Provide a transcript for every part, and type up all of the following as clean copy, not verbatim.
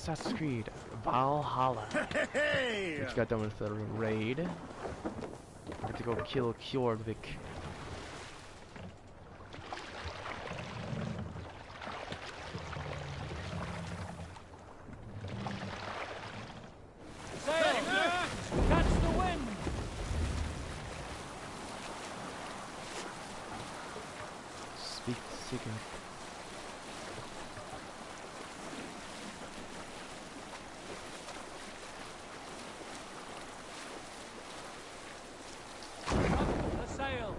Assassin's Creed Valhalla. Just got done with the raid. I get to go kill Kjordvik. Catch the wind! Speak secret. The sail!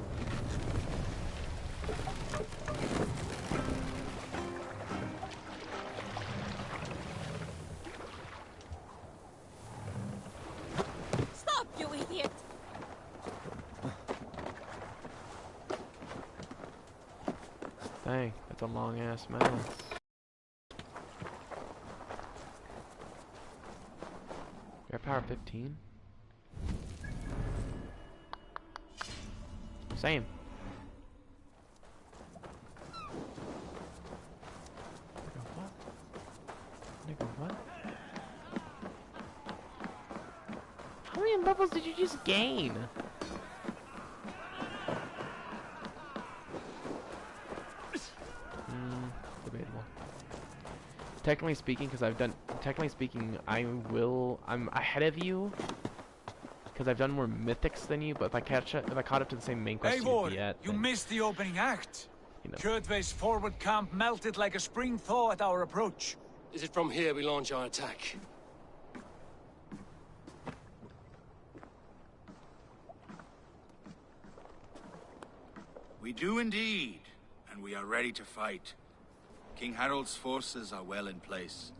Stop, you idiot! Dang, that's a long ass mouse. You're power 15? Same. Nigga, what? How many levels did you just gain? Debatable. Technically speaking, I'm ahead of you. Because I've done more mythics than you, but if I caught up to the same main quest you missed the opening act. You know. Kjordve's forward camp melted like a spring thaw at our approach. Is it from here we launch our attack? We do indeed, and we are ready to fight. King Harold's forces are well in place.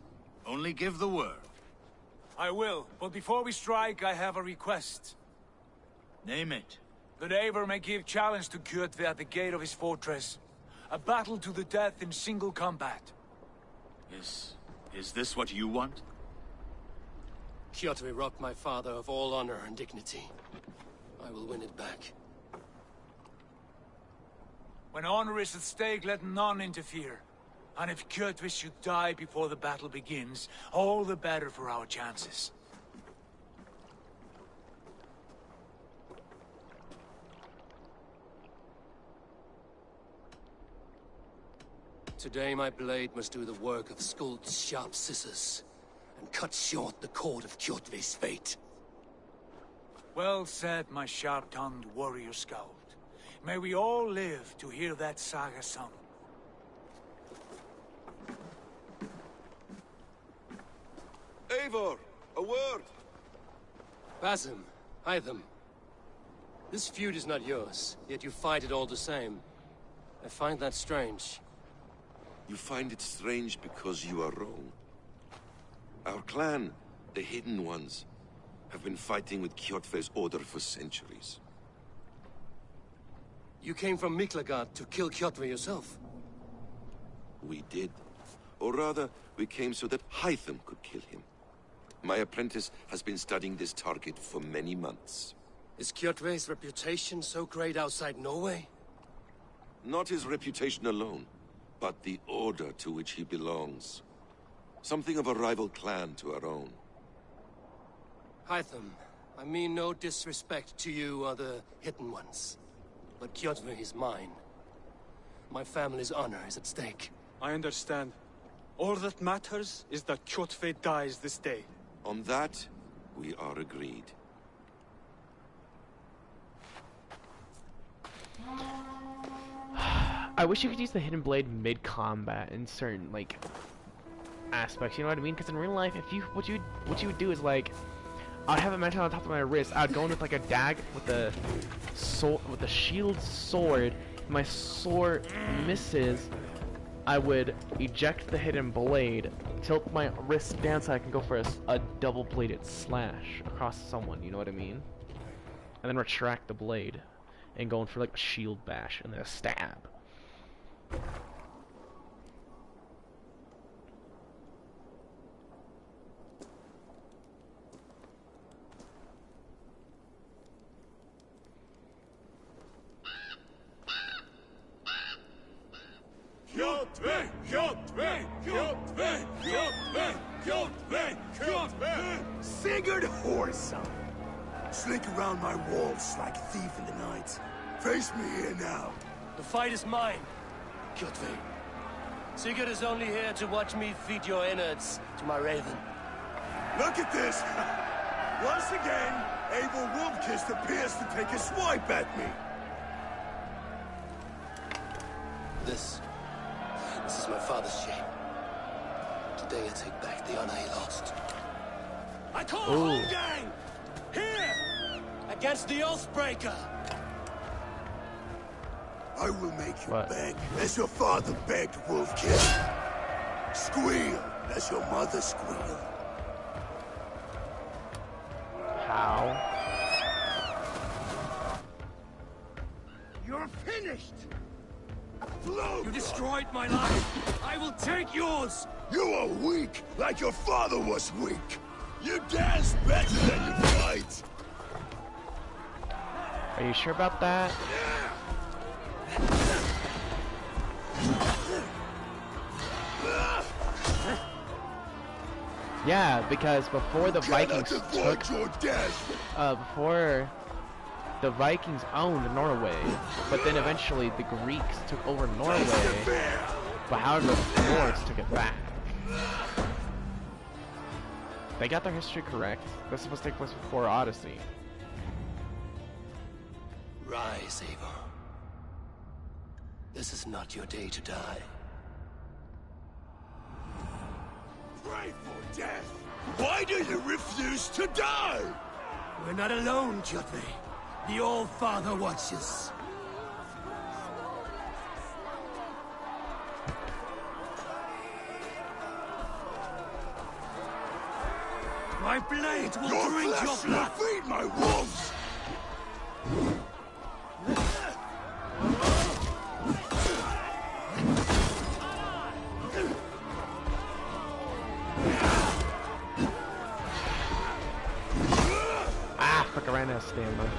Only give the word. I will, but before we strike, I have a request. Name it. That Eivor may give challenge to Kjordve at the gate of his fortress. A battle to the death in single combat. Is this what you want? Kjotve robbed my father of all honor and dignity. I will win it back. When honor is at stake, let none interfere. And if Kjotve should die before the battle begins, all the better for our chances. Today my blade must do the work of Skuld's sharp scissors, and cut short the cord of Kjotve's fate. Well said, my sharp-tongued warrior scout. May we all live to hear that saga sung. Eivor, a word! Basim, Hytham. This feud is not yours, yet you fight it all the same. I find that strange. You find it strange because you are wrong. Our clan, the Hidden Ones, have been fighting with Kjotve's order for centuries. You came from Miklagard to kill Kjotve yourself? We did. Or rather, we came so that Hytham could kill him. My apprentice has been studying this target for many months. Is Kjotve's reputation so great outside Norway? Not his reputation alone, but the order to which he belongs. Something of a rival clan to our own. Hytham, I mean no disrespect to you or the Hidden Ones. But Kjotve is mine. My family's honor is at stake. I understand. All that matters is that Kjotve dies this day. On that, we are agreed. I wish you could use the hidden blade mid-combat in certain like aspects. You know what I mean? Because in real life, if you what you would do is like, I'd have it mounted on top of my wrist. I'd go in with like a with the shield sword. If my sword misses, I would eject the hidden blade, tilt my wrist down so I can go for a double-bladed slash across someone, you know what I mean? And then retract the blade and go in for like a shield bash and then a stab. Kjotve! Kjotve! Kjotve! Kjotve! Kjotve! Sigurd Horsa. Slink around my walls like a thief in the night. Face me here now. The fight is mine, Kjotve. Sigurd is only here to watch me feed your innards to my raven. Look at this! Once again, Eivor Wolfkist appears to take a swipe at me. This is my father's shame. Today I take back the honor he lost. I call Holmgang! Here! Against the Oathbreaker! I will make you beg, as your father begged, Wolfkist. Squeal, as your mother squealed. How? You're finished! Float! You destroyed my life! I will take yours! You are weak, like your father was weak! You dance better than you fight! Are you sure about that? Yeah, because before the Vikings took, before the Vikings owned Norway, but then eventually the Greeks took over Norway, but however the Nords took it back. They got their history correct. This was supposed to take place before Odyssey. Rise, Eivor. This is not your day to die. Pray for death! Why do you refuse to die? We're not alone, Kjotve. The All-Father watches. My blade will drink your blood! Will feed my wolves! Ah, fuck, I ran out of stamina.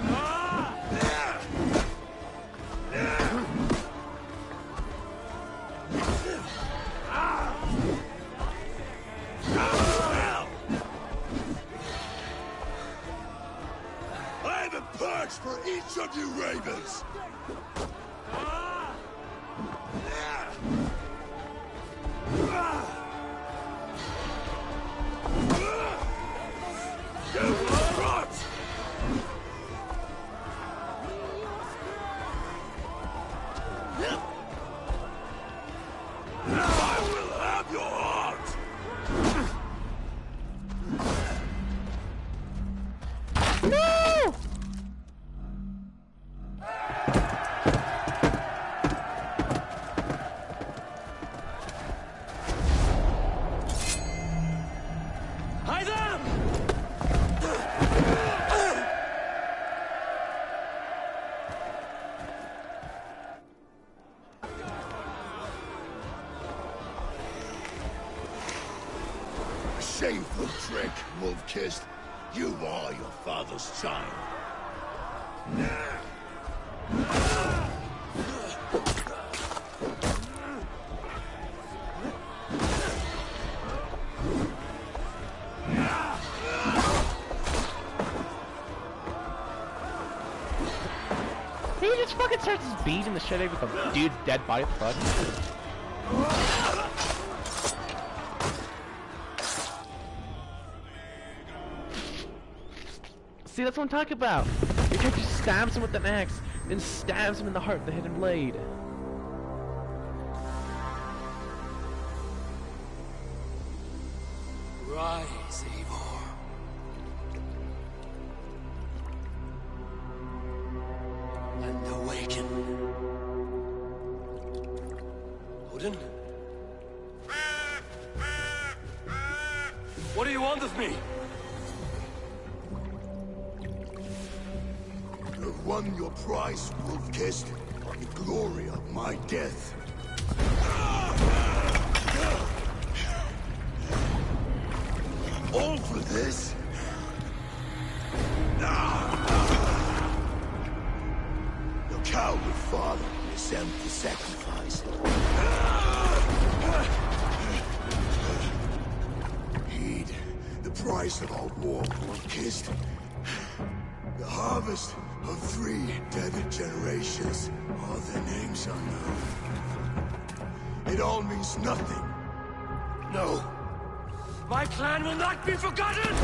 I have a perch for each of you ravens! You will rot! I will have your heart! No! Hide them! Shameful trick, Wolf-Kissed. You are your father's child. He just fucking starts beating the shit out of the dude's dead body. What the fuck? See, that's what I'm talking about. The character stabs him with an axe, then stabs him in the heart with the hidden blade. Rise, Eivor. And awaken. Odin? What do you want of me? You have won your prize, Wolf-Kissed. The glory of my death. All for this? Your coward father is empty sacrifice. He price of our war, Wolf-Kissed. The harvest of 3 tethered generations. All their names unknown. It all means nothing. No. My clan will not be forgotten!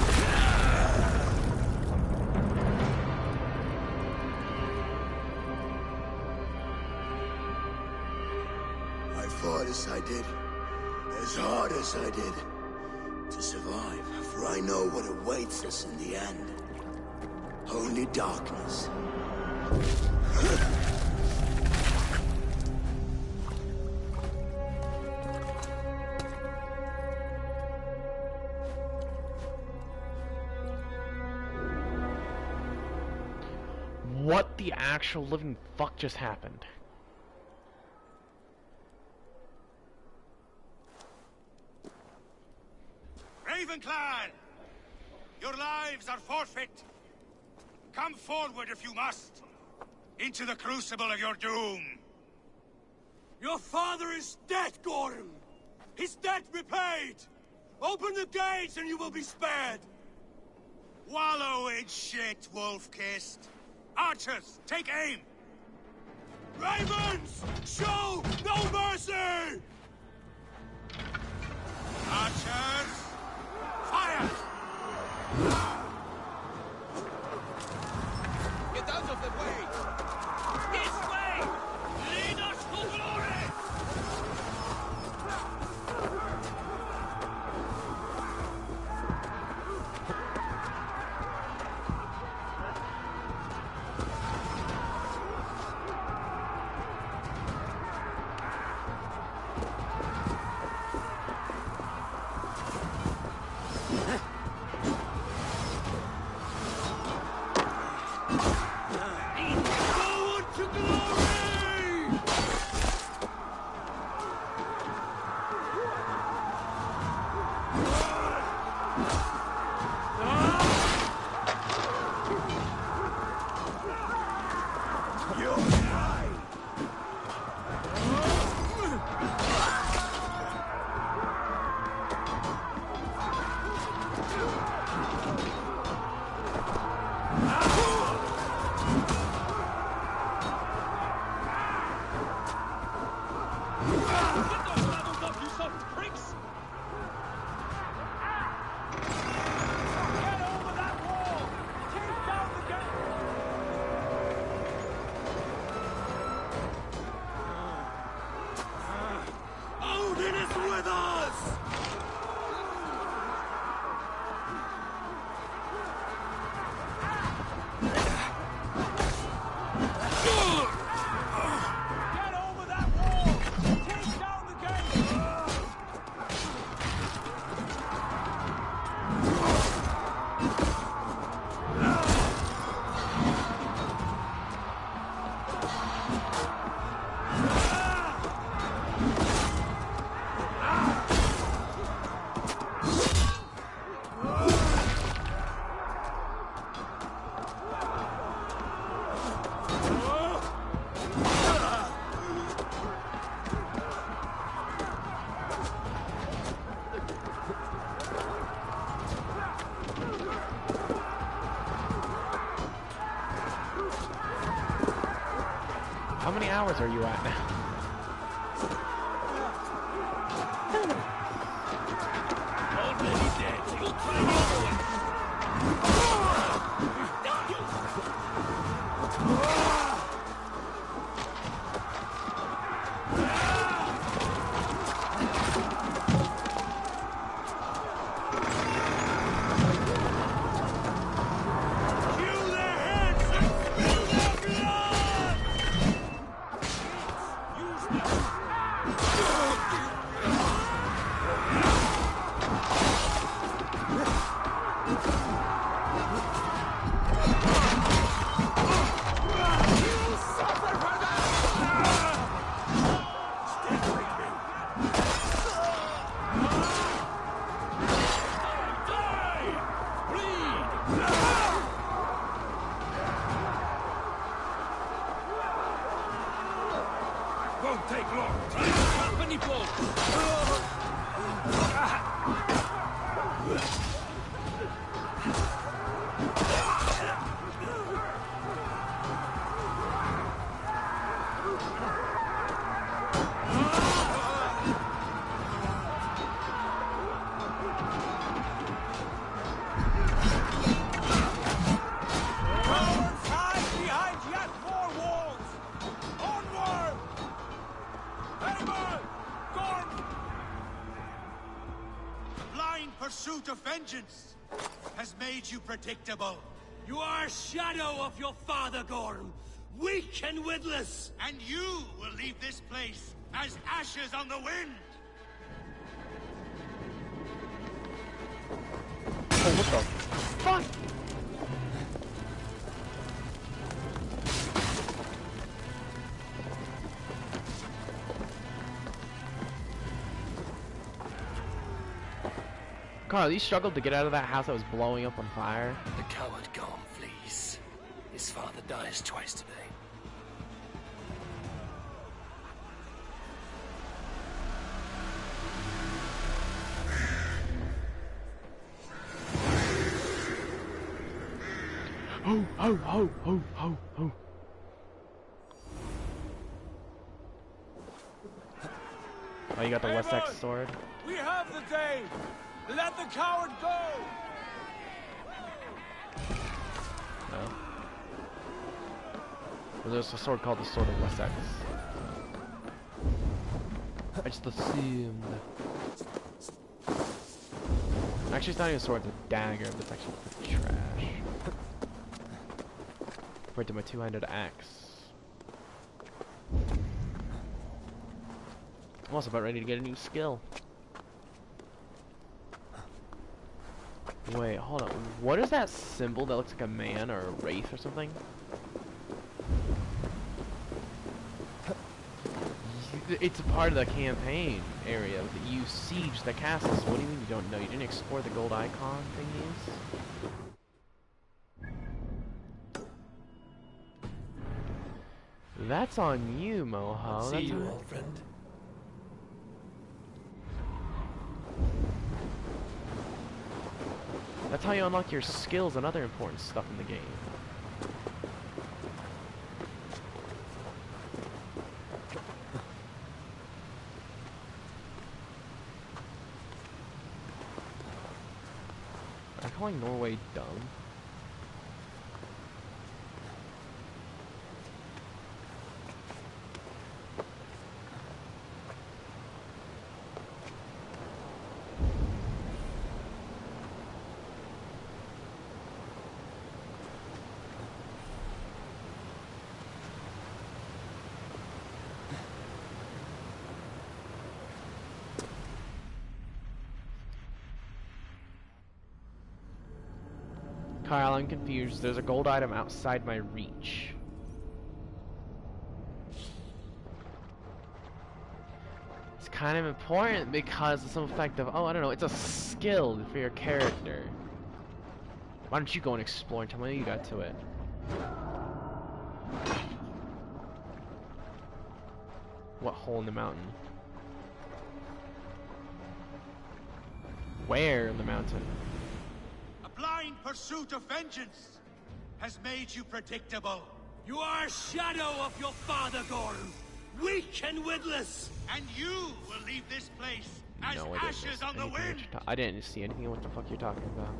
I fought as I did, as hard as I did, to survive, for I know what awaits us in the end. Only darkness. What the actual living fuck just happened? Raven Clan! Your lives are forfeit. Come forward if you must. Into the crucible of your doom. Your father is dead, Gordon! His debt repaid! Open the gates and you will be spared! Wallow in shit, Wolf-Kissed. Archers, take aim! Ravens! Show no mercy! Archers, fire! Get out of the way! This way! Lead us to glory! How many hours are you at now? pursuit of vengeance has made you predictable. You are a shadow of your father, Gorm. Weak and witless. And you will leave this place as ashes on the wind. Oh, what the fuck? Carl, you struggled to get out of that house that was blowing up on fire. The coward Gorm flees. His father dies twice today. Oh, oh, oh, oh, oh, oh. Oh, you got the Wessex sword? We have the day! Let the coward go! No. Well, there's a sword called the Sword of Wessex. I just assumed. Actually, it's not even a sword, it's a dagger, but it's actually pretty trash. Compared to my two-handed axe. I'm also about ready to get a new skill. Wait, hold on. What is that symbol that looks like a man or a wraith or something? It's a part of the campaign area. You siege the castle, so what do you mean you don't know? You didn't explore the gold icon thingies? That's on you, Moho. See you, old friend. That's how you unlock your skills and other important stuff in the game. I'm calling Norway dumb. Kyle, I'm confused. There's a gold item outside my reach. It's kind of important because of some effect of, oh, I don't know, it's a skill for your character. Why don't you go and explore and tell me how you got to it? What hole in the mountain? Where in the mountain? Blind pursuit of vengeance has made you predictable. You are a shadow of your father, Gorm. Weak and witless. And you will leave this place as No, I ashes didn't on the wind. I didn't see anything. What the fuck you're talking about?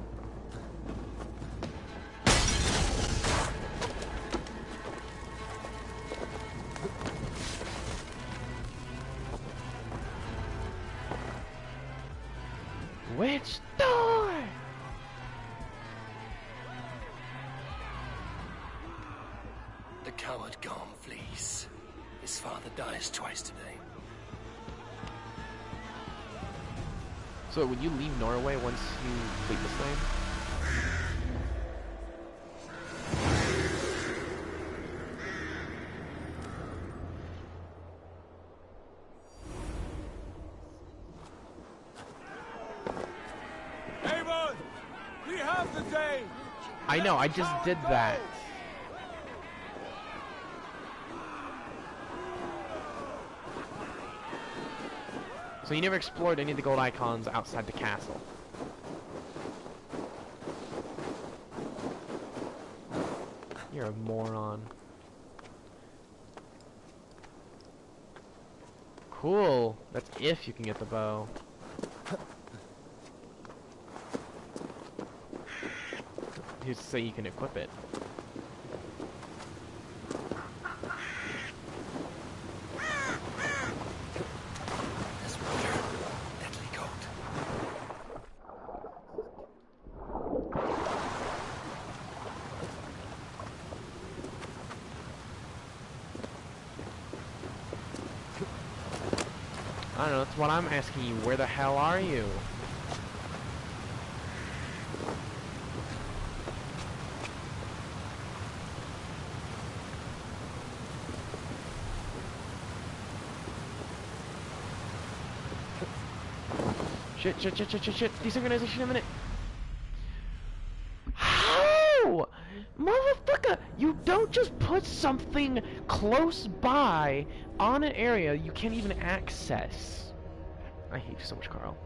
Which door? The coward Gorm flees. His father dies twice today. So would you leave Norway once you complete this thing? Avon! We have the day! I know, I just did that. So you never explored any of the gold icons outside the castle? You're a moron. Cool. That's if you can get the bow. Who's to say you can equip it? No, that's what I'm asking you. Where the hell are you? Shit. Desynchronization in a minute. How? Motherfucker, you don't just put something close by on an area you can't even access. I hate you so much, Carl.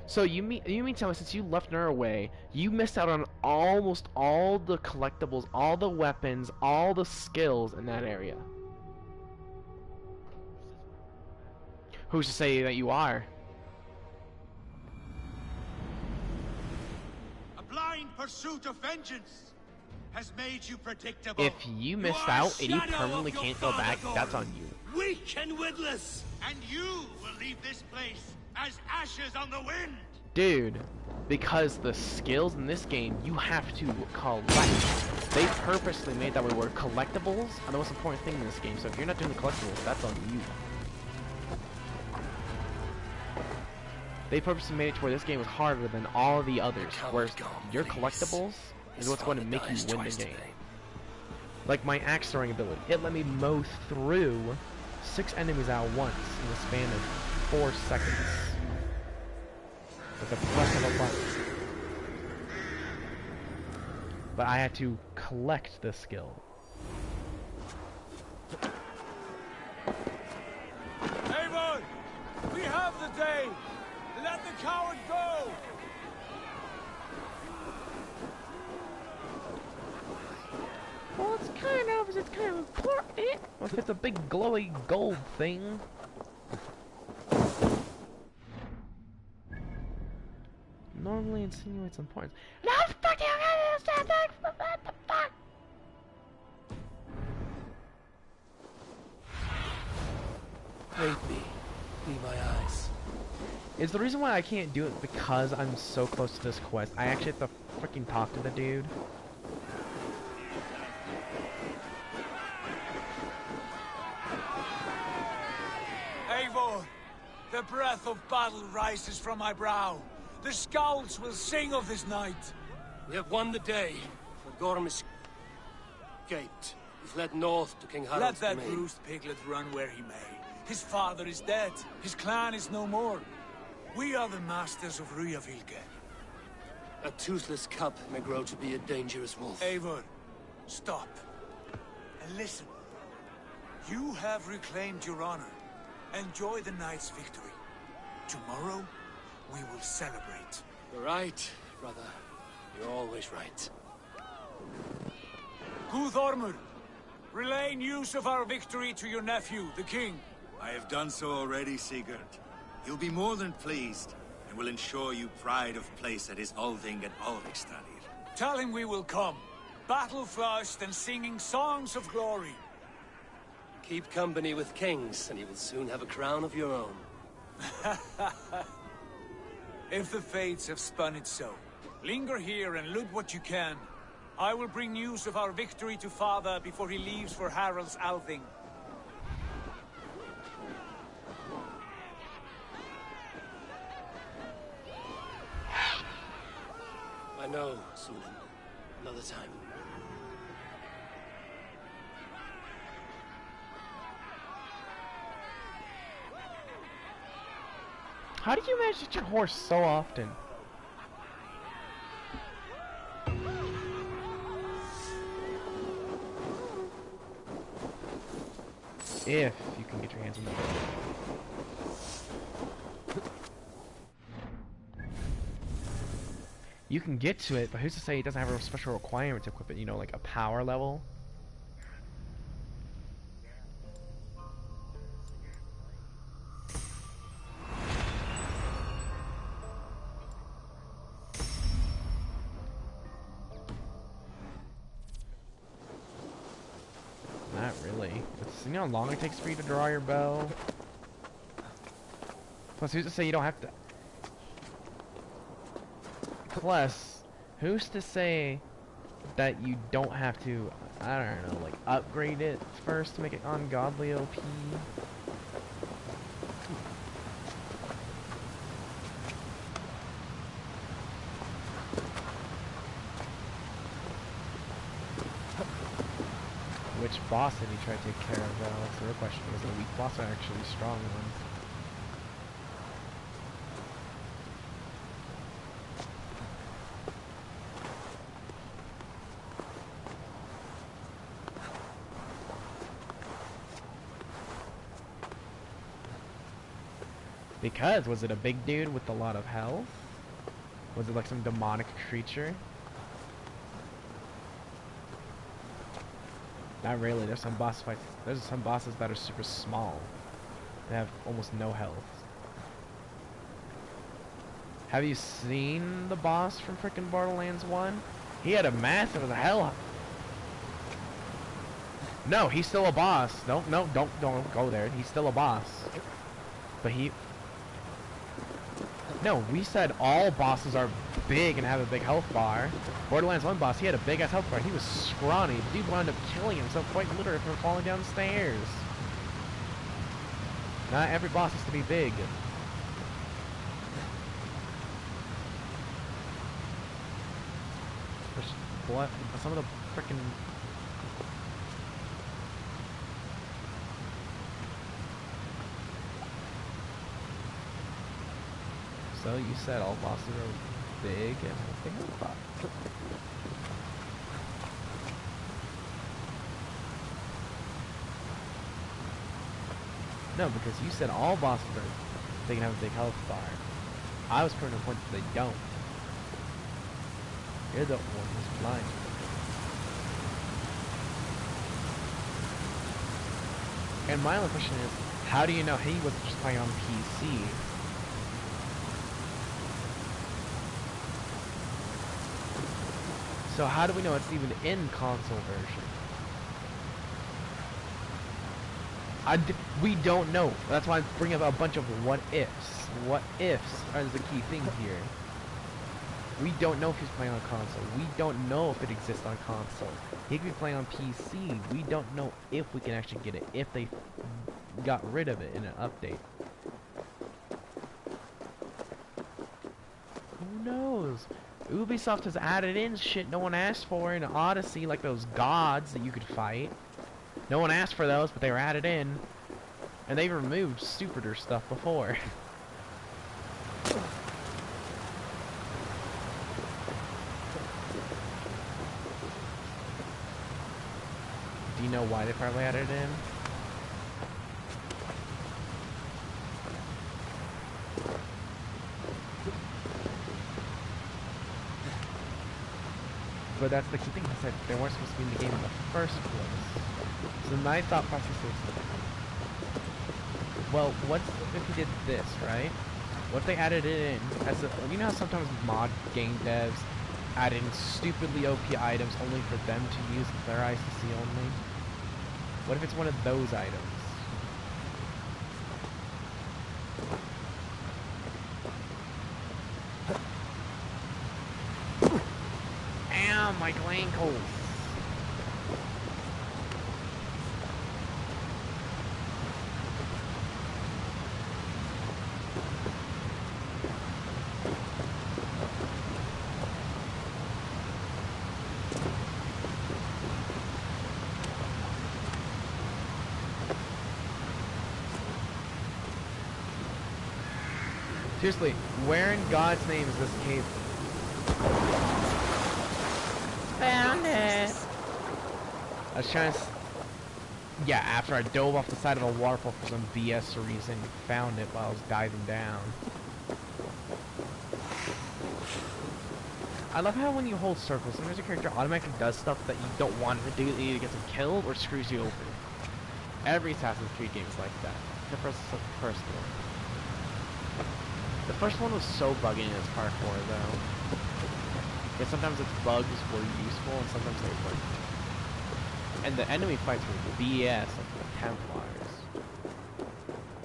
So you mean tell me since you left Norway, you missed out on almost all the collectibles, all the weapons, all the skills in that area. Who's to say that you are? A blind pursuit of vengeance has made you predictable. If you missed out and you permanently can't go back, that's on you. Weak and witless. And you will leave this place as ashes on the wind. Dude, because the skills in this game you have to collect. They purposely made that way where collectibles are the most important thing in this game. So if you're not doing the collectibles, that's on you. They purposely made it to where this game is harder than all the others, where your collectibles is what's going to make you win the game. Like my axe throwing ability, it let me mow through 6 enemies at once in the span of 4 seconds. With the press of a button. But I had to collect the skill. Avon! We have the day! Let the coward go! Well, it's kind of important. Well, if it's a big glowy gold thing. Normally insinuates importance. No fucking understand that. What the fuck? Aid me. Be my eyes. Is the reason why I can't do it because I'm so close to this quest? I actually have to freaking talk to the dude. Eivor, the breath of battle rises from my brow. The scouts will sing of this night. We have won the day, but Gorm escaped. He fled north to King Let Harald's that domain. bruised piglet run where he may. His father is dead. His clan is no more. We are the masters of Ryjavilke. A toothless cub may grow to be a dangerous wolf. Eivor, stop. And listen. You have reclaimed your honor. Enjoy the night's victory. Tomorrow, we will celebrate. You're right, brother. You're always right. Guthormur, relay news of our victory to your nephew, the king. I have done so already, Sigurd. He'll be more than pleased, and will ensure you pride of place at his Althing and Alrikstadir. Tell him we will come, battle-flushed and singing songs of glory. Keep company with kings, and you will soon have a crown of your own. If the fates have spun it so, linger here and loot what you can. I will bring news of our victory to father before he leaves for Harald's Althing. I know, Sunan. Another time. How do you manage to get your horse so often? If you can get your hands on the boat. You can get to it, but who's to say it doesn't have a special requirement to equip it, you know, like a power level? Not really. It's, you know how long it takes for you to draw your bow? Plus, who's to say you don't have to... Plus, who's to say that you don't have to, I don't know, like, upgrade it first to make it ungodly OP? which boss did he try to take care of though? That's the real question. Was it a weak boss or actually a strong one? Because, was it a big dude with a lot of health? Was it like some demonic creature? Not really, there's some boss fights. There's some bosses that are super small. They have almost no health. Have you seen the boss from frickin' Borderlands 1? He had a massive hell. No, he's still a boss. Don't go there. He's still a boss. But he... No, we said all bosses are big and have a big health bar. Borderlands 1 boss, he had a big ass health bar. He was scrawny. The dude wound up killing himself quite literally from falling down the stairs. Not every boss has to be big. What? Some of the frickin' So you said all bosses are big and have big health bar. No, because you said all bosses are they can have a big health bar. I was proving a point that they don't. You're the one who's blind. And my only question is, how do you know he wasn't just playing on PC? So how do we know it's even in console version? We don't know. That's why I'm bringing up a bunch of what ifs. What ifs are the key thing here. We don't know if he's playing on console. We don't know if it exists on console. He could be playing on PC. We don't know if we can actually get it. If they got rid of it in an update. Who knows? Ubisoft has added in shit no one asked for in Odyssey, like those gods that you could fight. No one asked for those, but they were added in. And they removed stupider stuff before. Do you know why they probably added it in? But that's the key thing, I said they weren't supposed to be in the game in the first place. So my thought process is, well, what if we did this, right? What if they added it in as a, you know how sometimes mod game devs add in stupidly OP items only for them to use with their eyes to see only? What if it's one of those items? Ow, my ankles! Seriously, where in God's name is this cave? Found it! I was trying to... Yeah, after I dove off the side of a waterfall for some BS reason, found it while I was diving down. I love how when you hold circles, sometimes your character automatically does stuff that you don't want it to do, either gets them killed or screws you over. Every Assassin's Creed game is like that. The first one. The first one was so buggy in its parkour, though. But sometimes its bugs were useful, and sometimes they weren't. And the enemy fights were BS, like the Templars.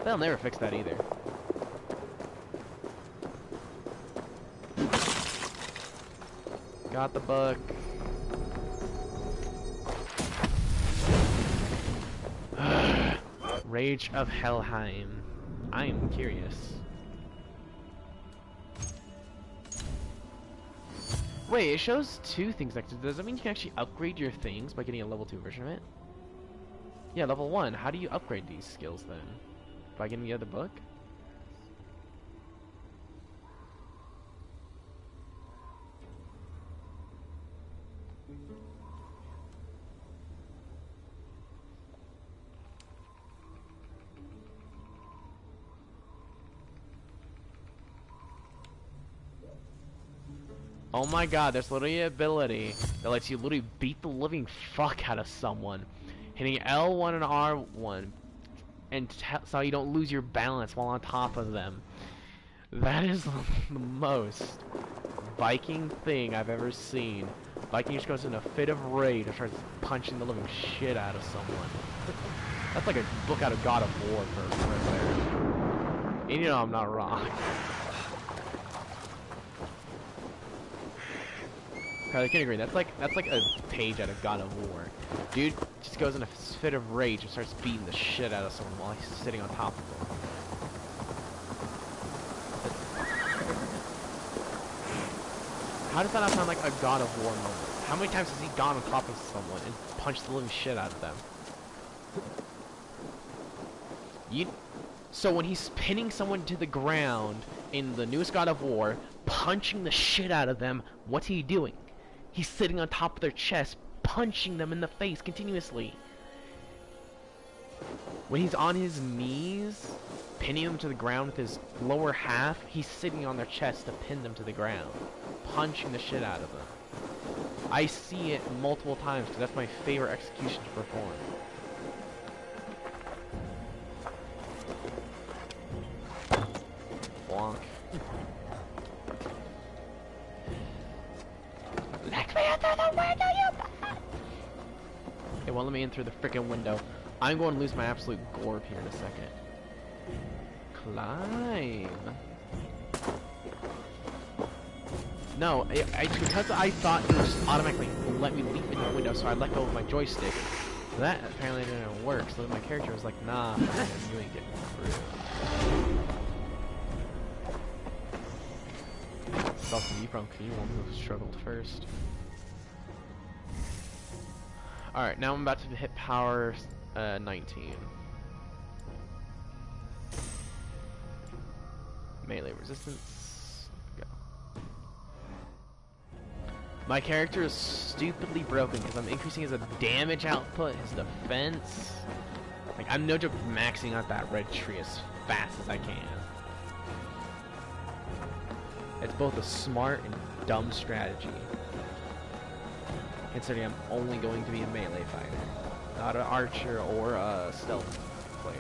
They'll never fix that either. Got the book. Rage of Helheim. I am curious. Wait, it shows two things next to it. Does that mean you can actually upgrade your things by getting a level 2 version of it? Yeah, level 1. How do you upgrade these skills then? By getting the other book? Oh my god, there's literally an ability that lets you literally beat the living fuck out of someone. Hitting L1 and R1 and so you don't lose your balance while on top of them. That is the most Viking thing I've ever seen. Viking just goes in a fit of rage and starts punching the living shit out of someone. That's like a book out of God of War for right there. And you know I'm not wrong. I can agree. That's like a page out of God of War. Dude just goes in a fit of rage and starts beating the shit out of someone while he's sitting on top of them. How does that not sound like a God of War moment? How many times has he gone on top of someone and punched the living shit out of them? So when he's pinning someone to the ground in the newest God of War, punching the shit out of them, what's he doing? He's sitting on top of their chest, punching them in the face continuously. When he's on his knees, pinning them to the ground with his lower half, he's sitting on their chest to pin them to the ground, punching the shit out of them. I see it multiple times because that's my favorite execution to perform. Bonk. Let me in through the window, you bastard! It won't let me in through the freaking window. I'm going to lose my absolute gorb here in a second. Climb. No, because I thought it would just automatically let me leap in the window, so I let go of my joystick. That apparently didn't work, so then my character was like, nah, man, you ain't getting through. Stop me from you one who struggled first. Alright, now I'm about to hit power 19. Melee resistance. Go. My character is stupidly broken because I'm increasing his damage output, his defense. Like, I'm no joke maxing out that red tree as fast as I can. It's both a smart and dumb strategy, considering I'm only going to be a melee fighter, not an archer or a stealth player.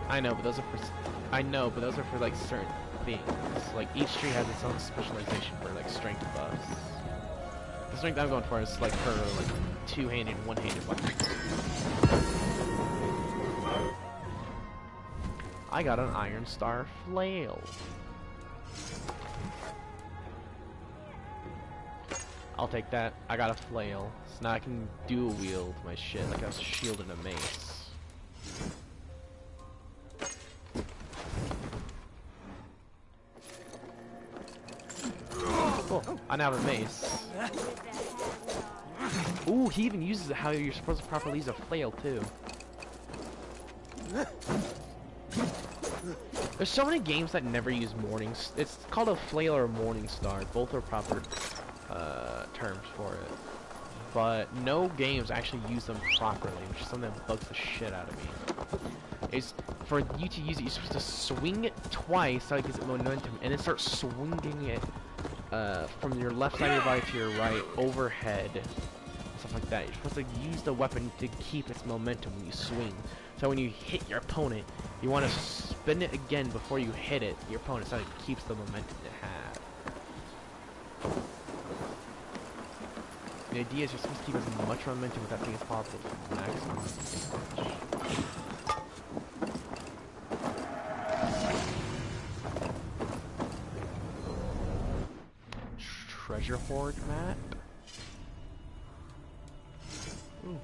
I know, but those are for like certain things. Like each tree has its own specialization for like strength buffs. The strength I'm going for is like for like two-handed, one-handed weapons. I got an Iron Star flail. I'll take that. I got a flail, so now I can dual wield my shit like a shield and a mace. Cool. I now have a mace. Ooh, he even uses it how you're supposed to properly use a flail too. There's so many games that never use mornings. It's called a flail or a morning star. Both are proper terms for it. But no games actually use them properly, which is something that bugs the shit out of me. Is for you to use it, you're supposed to swing it twice so it gives it momentum, and then start swinging it from your left side of your body to your right, overhead, stuff like that. You're supposed to use the weapon to keep its momentum when you swing. So when you hit your opponent, you want to spin it again before you hit it, your opponent, so it keeps the momentum it had. The idea is you're supposed to keep as much momentum with that thing as possible to maximize damage. Treasure hoard map. Ooh.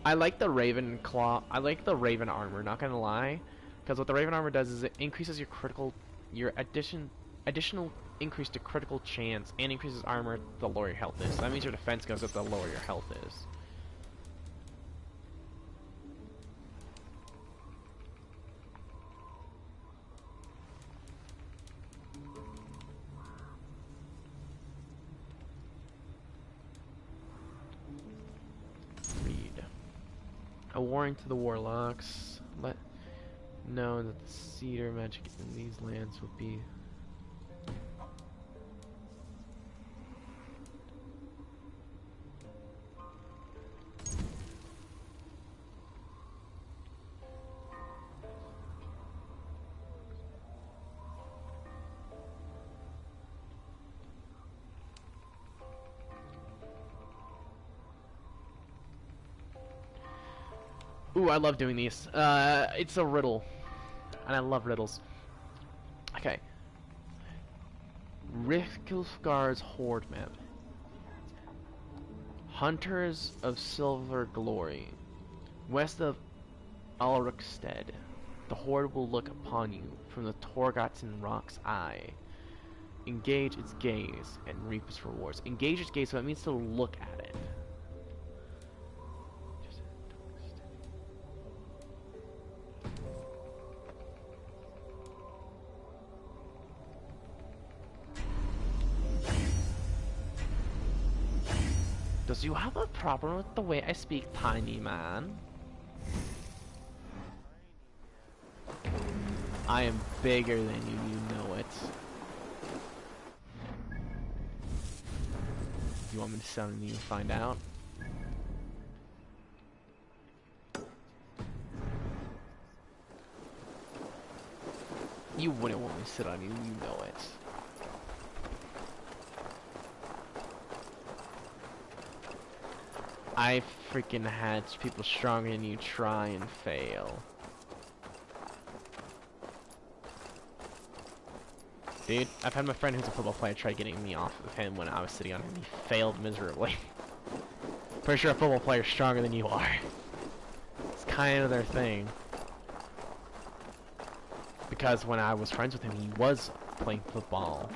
I like the Raven Claw. I like the Raven armor. Not gonna lie, because what the Raven armor does is it increases your additional increase to critical chance, and increases armor the lower your health is. So that means your defense goes up the lower your health is. A warning to the warlocks. Let know that the cedar magic in these lands will be. Ooh, I love doing these. It's a riddle, and I love riddles. Okay. Rifkilfgar's Horde map. Hunters of Silver Glory. West of Alrukstead. The Horde will look upon you from the Torgotten Rock's eye. Engage its gaze and reap its rewards. Engage its gaze, so it means to look at it. Does you have a problem with the way I speak, tiny man? I am bigger than you, you know it. You want me to summon you and find out? You wouldn't want me to sit on you, you know it. I freaking had people stronger than you try and fail. Dude, I've had my friend who's a football player try getting me off of him when I was sitting on him. He failed miserably. Pretty sure a football player's stronger than you are. It's kind of their thing. Because when I was friends with him, he was playing football.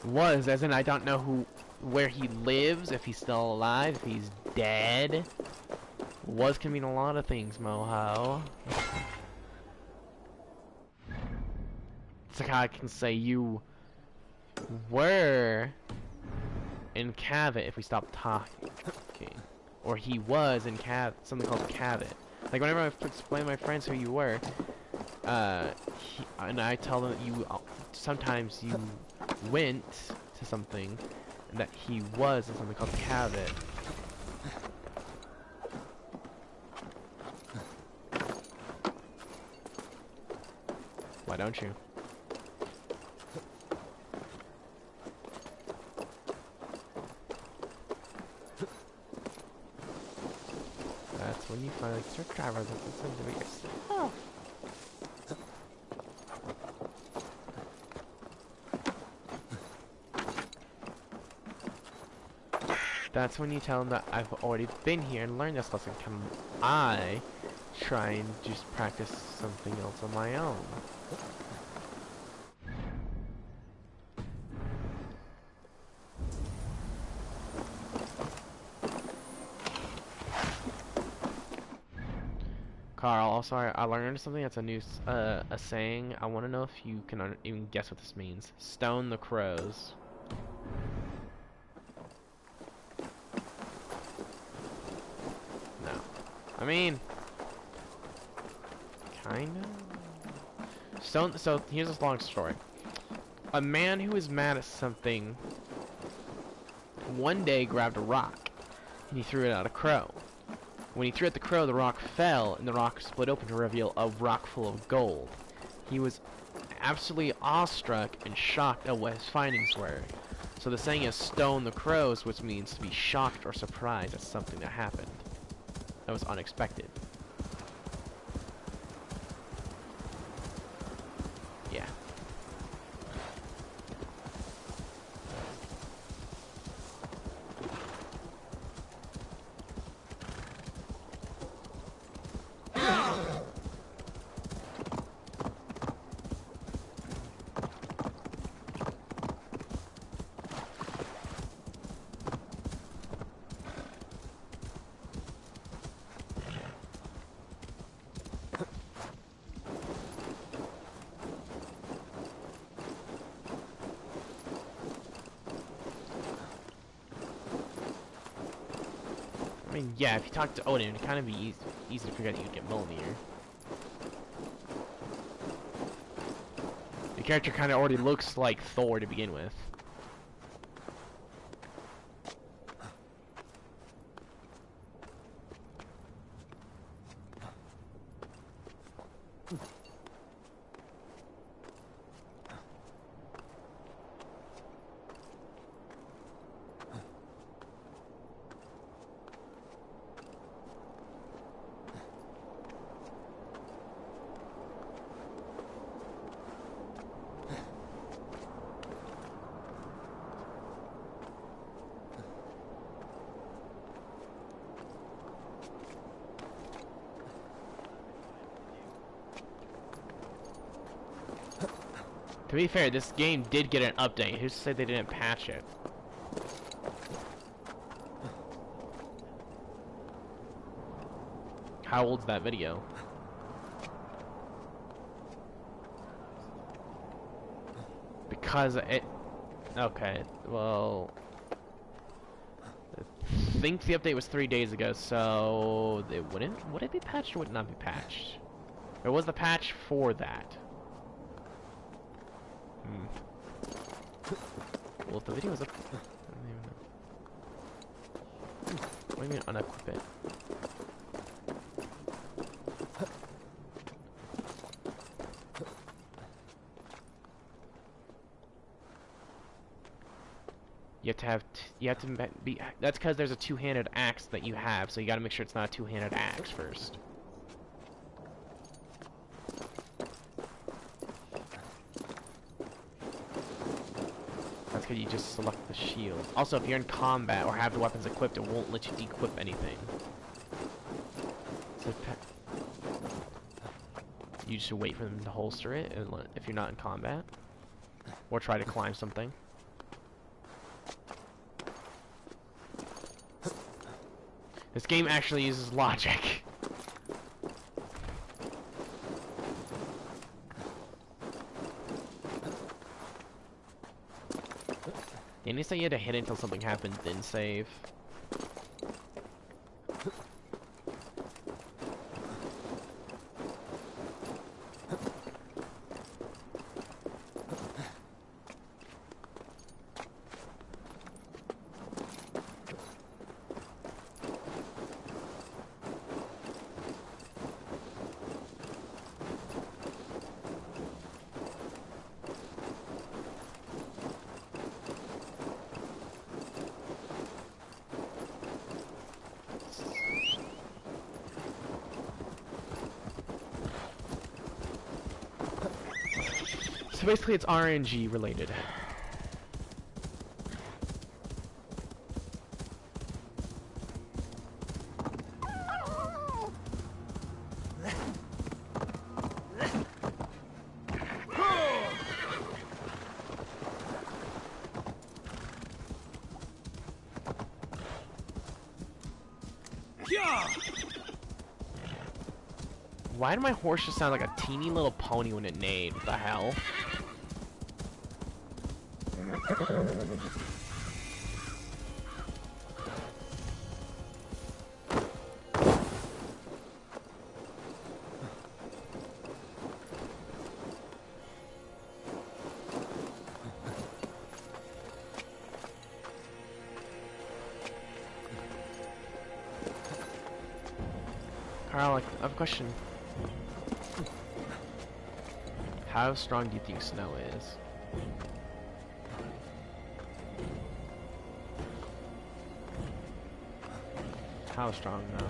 Was, as in I don't know where he lives, if he's still alive, if he's dead. Was can mean a lot of things, Moho. It's like how I can say you were in Cavett if we stop talking. Okay. Or he was in something called Cavett. Like whenever I explain to my friends who you were, and I tell them that you sometimes you went to something, and that he was in something called Cavett. Why don't you? That's when you finally start driving the yourself. That's when you tell them that I've already been here and learned this lesson. Can I try and just practice something else on my own? Carl, also I learned something that's a new a saying. I want to know if you can even guess what this means. Stone the crows. I mean, kind of. So here's this long story. A man who was mad at something one day grabbed a rock and he threw it at a crow. When he threw it at the crow, the rock fell and the rock split open to reveal a rock full of gold. He was absolutely awestruck and shocked at what his findings were. So the saying is stone the crows, which means to be shocked or surprised at something that happened. That was unexpected. Yeah. mean, yeah, if you talk to Odin, it'd kind of be easy to forget you'd get Mjolnir. Your character kind of already looks like Thor to begin with. To be fair, this game did get an update. Who said they didn't patch it? How old's that video? Because it... Okay, well... I think the update was 3 days ago, so... It wouldn't... Would it be patched or would it not be patched? Or was the patch for that? Well, if the video is up... I don't even know. What do you mean unequip it? You have to be... That's because there's a two-handed axe that you have, so you gotta make sure it's not a two-handed axe first. That's because you just select the shield. Also, if you're in combat or have the weapons equipped, it won't let you dequip anything. So you just wait for them to holster it if you're not in combat. Or try to climb something. This game actually uses logic. Didn't you say you had to hit it until something happened, then save? So basically it's RNG related. Why did my horse just sound like a teeny little pony when it neighed? What the hell? Carl, I have a question. How strong do you think snow is? How strong though?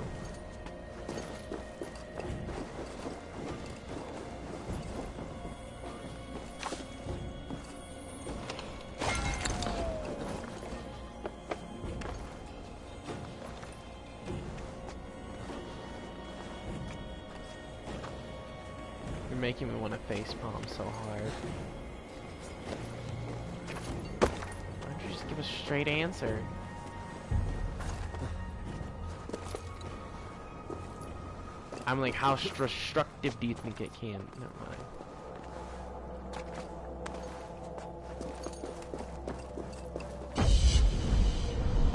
You're making me want to facepalm so hard. Why don't you just give a straight answer? I'm like, how destructive do you think it can? Never mind.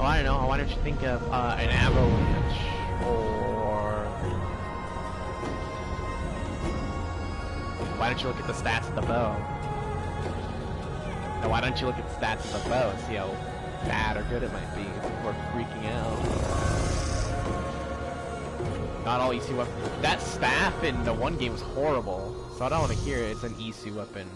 Oh, I don't know. Why don't you think of an avalanche or why don't you look at the stats of the bow? Now, why don't you look at the stats of the bow and see how bad or good it might be? People are freaking out. Not all EC weapons. That staff in the one game was horrible, so I don't want to hear it. It's an EC weapon.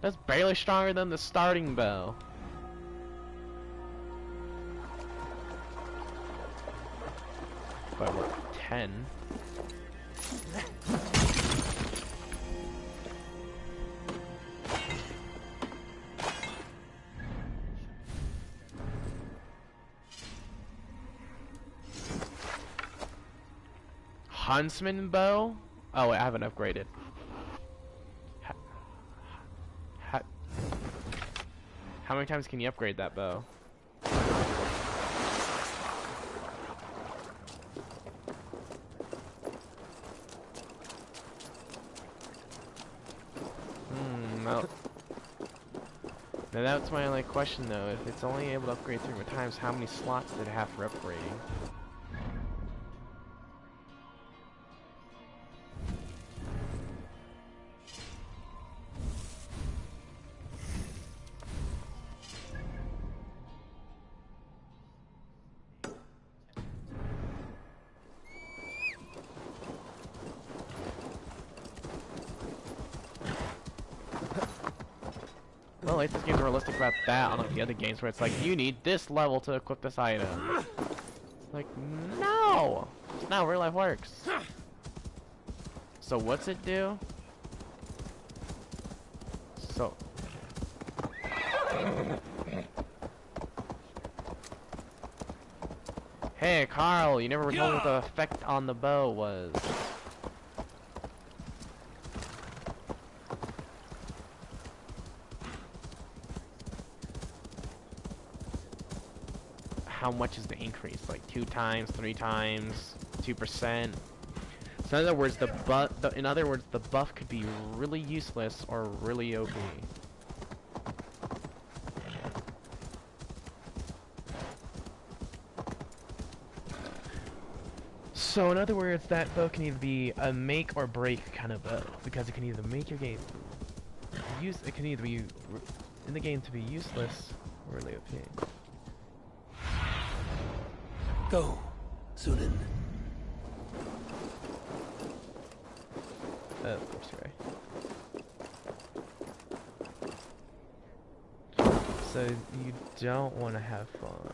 That's barely stronger than the starting bow. By what, 10? Huntsman bow? Oh wait, I haven't upgraded. How many times can you upgrade that bow? No. Now that's my only question though. If it's only able to upgrade 3 more times, how many slots did it have for upgrading? Well, like, this game's realistic about that, unlike the other games where it's like, you need this level to equip this item. It's like, no! It's not how real life works. So what's it do? So... Hey, Carl, you never told me what the effect on the bow was. How much is the increase? Like 2 times, 3 times, 2%? So in other words, the buff could be really useless or really OP. So in other words, that bow can either be a make or break kind of bow, because it can either make your game it can either be in the game to be useless or really OP. Go, Sunan. Oops, right. So you don't want to have fun.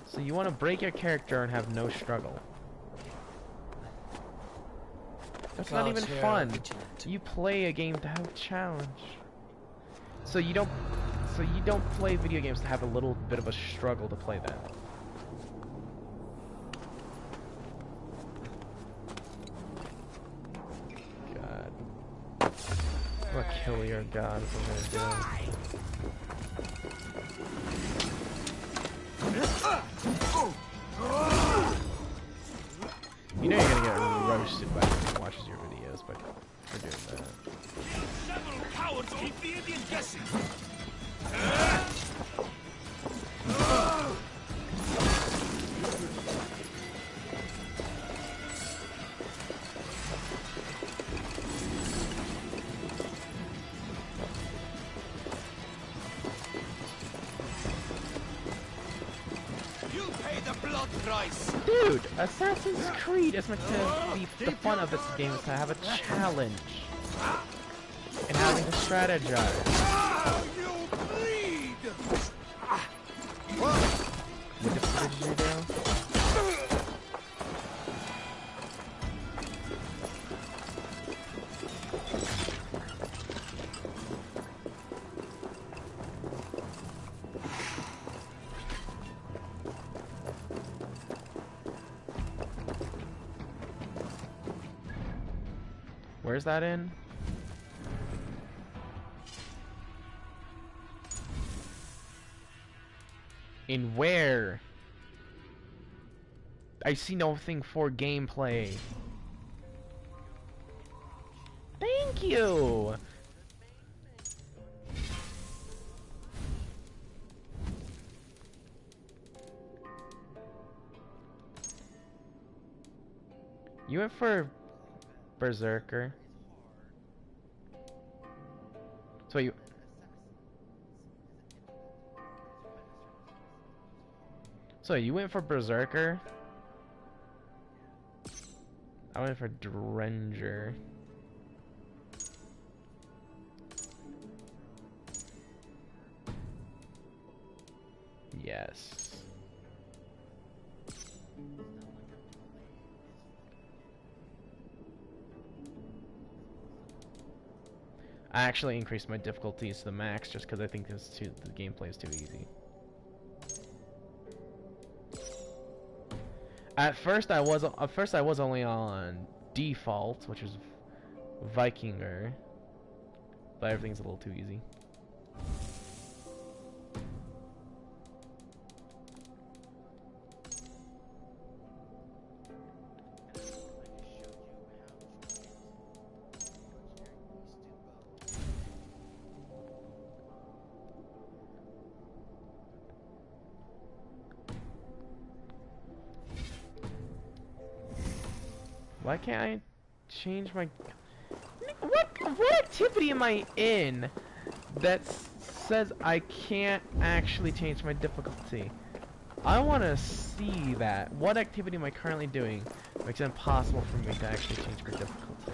So you want to break your character and have no struggle. That's not even fun. You play a game to have a challenge. So you don't play video games to have a little bit of a struggle to play that. God. I'm gonna kill your god is what I'm gonna do. You know you're gonna get roasted by someone who watches your videos for doing that. Several cowards keep the Indian guessing. You'll pay the blood price. Dude, Assassin's Creed is meant to be the fun of this game is to have a challenge and having to strategize. You'll bleed. What did you do? Where's that in? In where? I see nothing for gameplay. Thank you! You went for Berserker. So you... So you went for Berserker? I went for Drenger. Yes. I actually increased my difficulties to the max just because I think the gameplay is too easy. At first I was only on default, which was Vikinger, but everything's a little too easy. Why can't I change my... What activity am I in that says I can't actually change my difficulty? I want to see that. What activity am I currently doing makes it impossible for me to actually change my difficulty?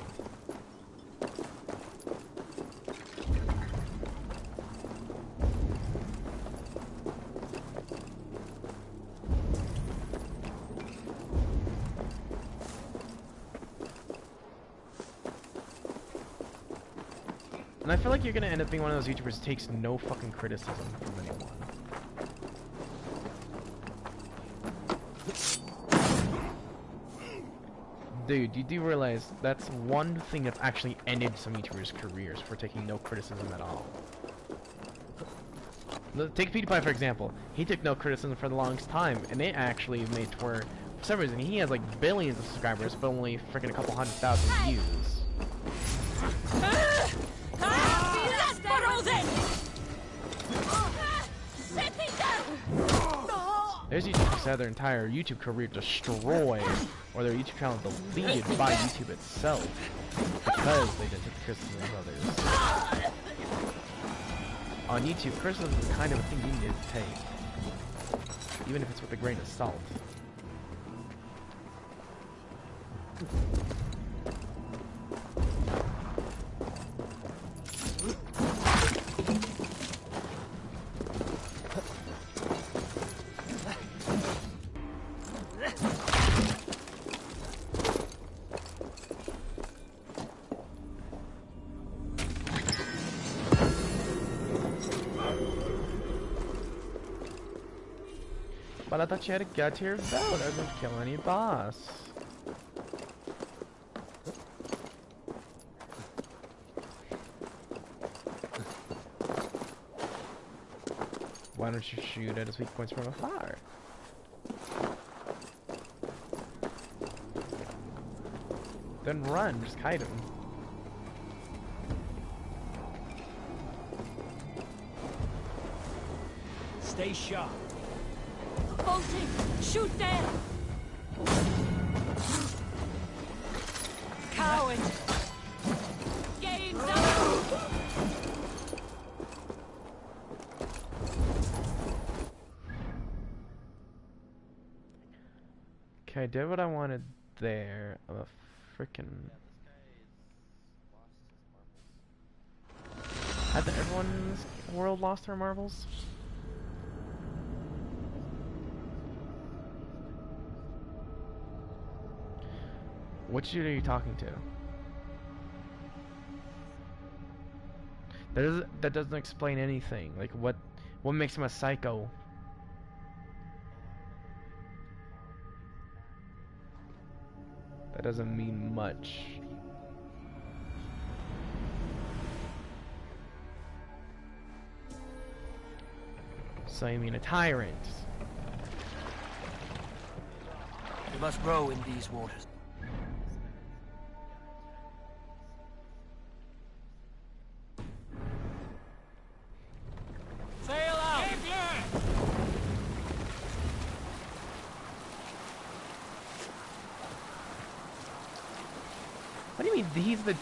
And I feel like you're gonna end up being one of those YouTubers who takes no fucking criticism from anyone. Dude, you do realize that's one thing that's actually ended some YouTubers' careers, for taking no criticism at all. Take PewDiePie for example. He took no criticism for the longest time, and it actually made it where, for some reason, he has like billions of subscribers, but only freaking a couple 100,000 views. There's YouTubers that had their entire YouTube career destroyed, or their YouTube channel deleted by YouTube itself, because they didn't take the criticism of others. On YouTube, criticism is the kind of a thing you need to take, even if it's with a grain of salt. But I thought you had to get to your belt. I wasn't kill any boss. Why don't you shoot at his weak points from afar? Then run, just kite him. Stay sharp. Bolting! Shoot there! Coward! Game's up! Okay, I did what I wanted there. I'm a freaking... Has everyone in this world lost their marbles? Which dude are you talking to? That doesn't explain anything. Like what makes him a psycho? That doesn't mean much. So you mean a tyrant? We must row in these waters. Sail out! What do you mean he's the...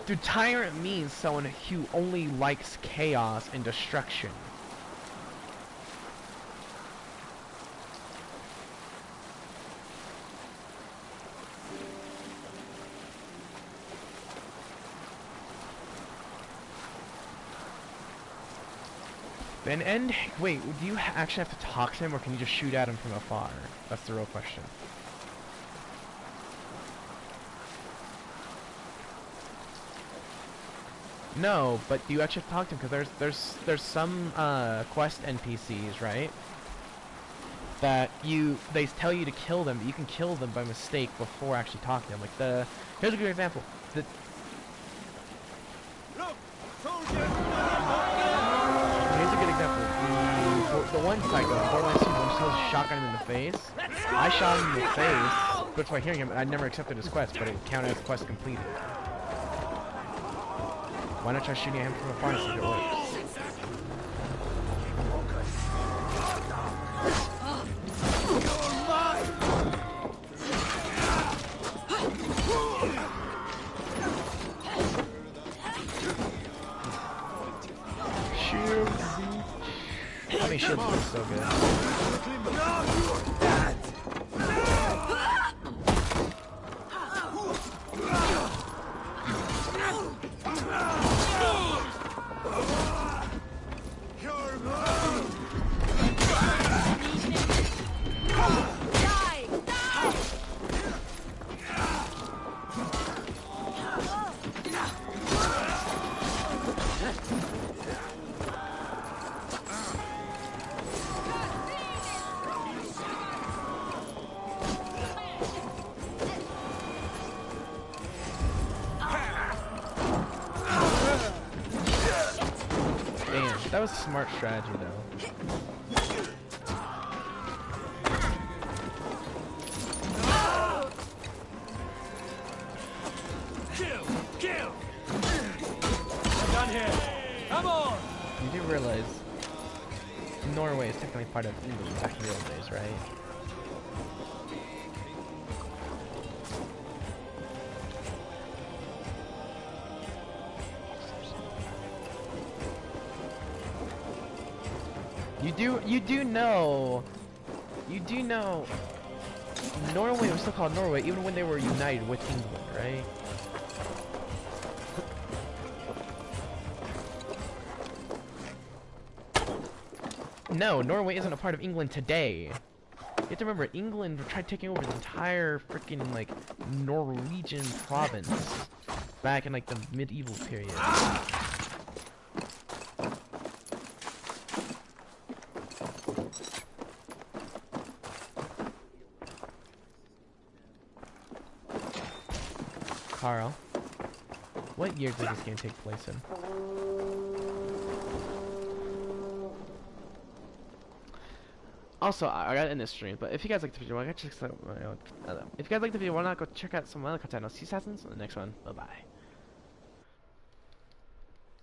Dude, tyrant means someone who only likes chaos and destruction. And wait, do you actually have to talk to him, or can you just shoot at him from afar? That's the real question. No, but do you actually have to talk to him? Because there's some quest NPCs, right? That they tell you to kill them, but you can kill them by mistake before actually talking to them. Like here's a good example. Here's a good example. The one psycho, Borderlands 2, when he shotgun him in the face. I shot him in the face, but by hearing him, I never accepted his quest, but it counted as quest completed. Why not try shooting at him from afar and see if it works? I mean, shields are so good. That was a smart strategy, though. Kill! Done here. Come on! You do realize Norway is technically part of England back in the old days, right? You do know Norway was still called Norway even when they were united with England, right? No, Norway isn't a part of England today. You have to remember, England tried taking over the entire freaking like Norwegian province back in like the medieval period. Carl, what year did this game take place in? Also, I gotta end this stream, but if you guys like the video, if you guys like the video, why not go check out some other content? I'll see you guys in the next one. Bye bye.